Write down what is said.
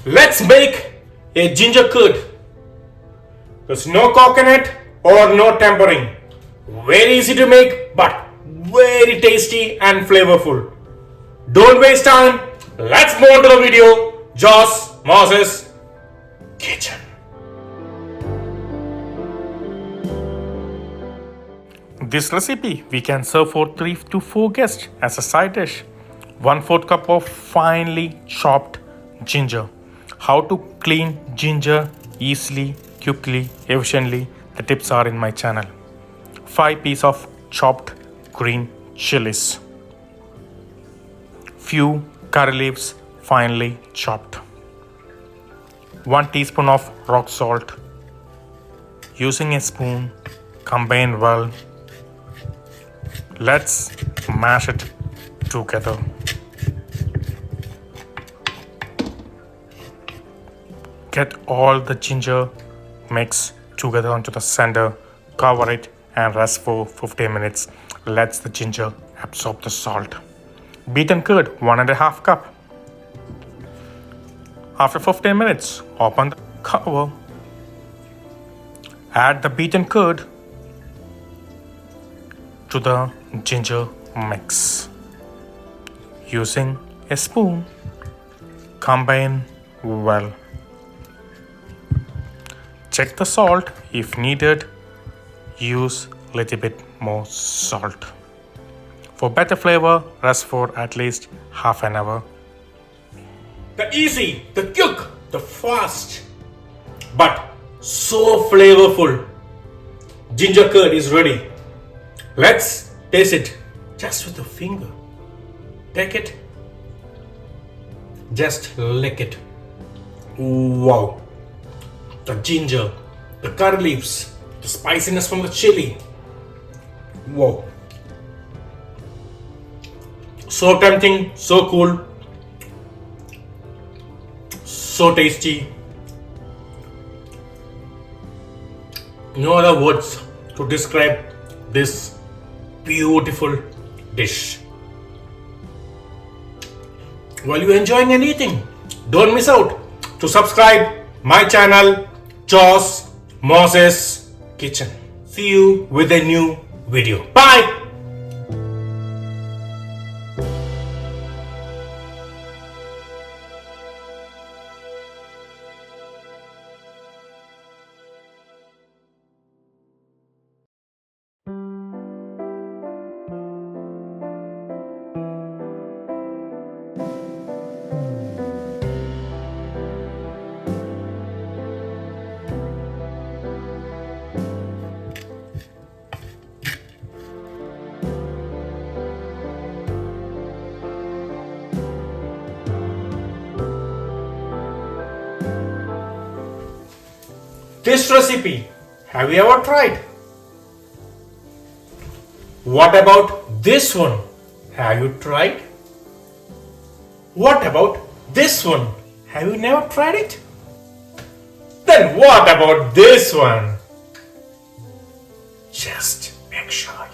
Let's make a ginger curd. There's no coconut or no tempering. Very easy to make but very tasty and flavorful. Don't waste time. Let's move on to the video. Josh Moses Kitchen. This recipe we can serve for 3 to 4 guests as a side dish. 1/4 cup of finely chopped ginger. How to clean ginger easily, quickly, efficiently. The tips are in my channel. 5 pieces of chopped green chilies. Few curry leaves finely chopped. 1 teaspoon of rock salt. Using a spoon, combine well. Let's mash it together. Get all the ginger mix together onto the center, cover it and rest for 15 minutes. Let the ginger absorb the salt. Beaten curd 1.5 cup. After 15 minutes, open the cover. Add the beaten curd to the ginger mix. Using a spoon, combine well. Check the salt. If needed, use a little bit more salt. For better flavor, rest for at least half an hour. The easy, the quick, the fast, but so flavorful ginger curd is ready. Let's taste it just with a finger. Take it, just lick it. Wow. The ginger, the curry leaves, the spiciness from the chili. Wow. So tempting, so cool, so tasty. No other words to describe this beautiful dish. While you're enjoying and eating, don't miss out to subscribe my channel, Josh Moses Kitchen. See you with a new video. Bye. This recipe, have you ever tried? What about this one? Have you tried? What about this one? Have you never tried it? Then what about this one? Just make sure